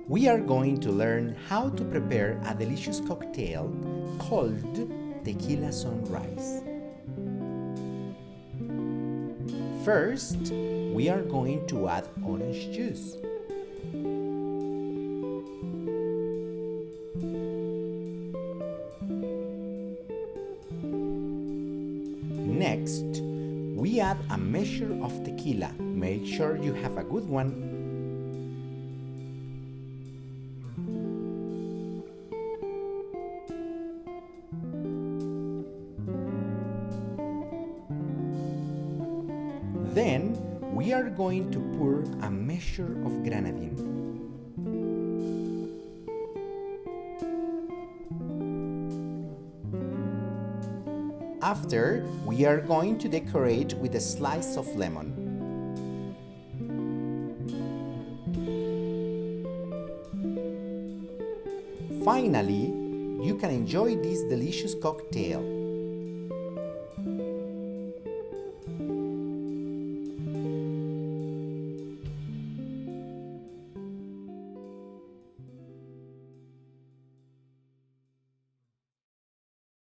We are going to learn how to prepare a delicious cocktail called tequila sunrise. First, we are going to add orange juice. Next, we add a measure of tequila. Make sure you have a good one. Then, we are going to pour a measure of grenadine. After, we are going to decorate with a slice of lemon. Finally, you can enjoy this delicious cocktail.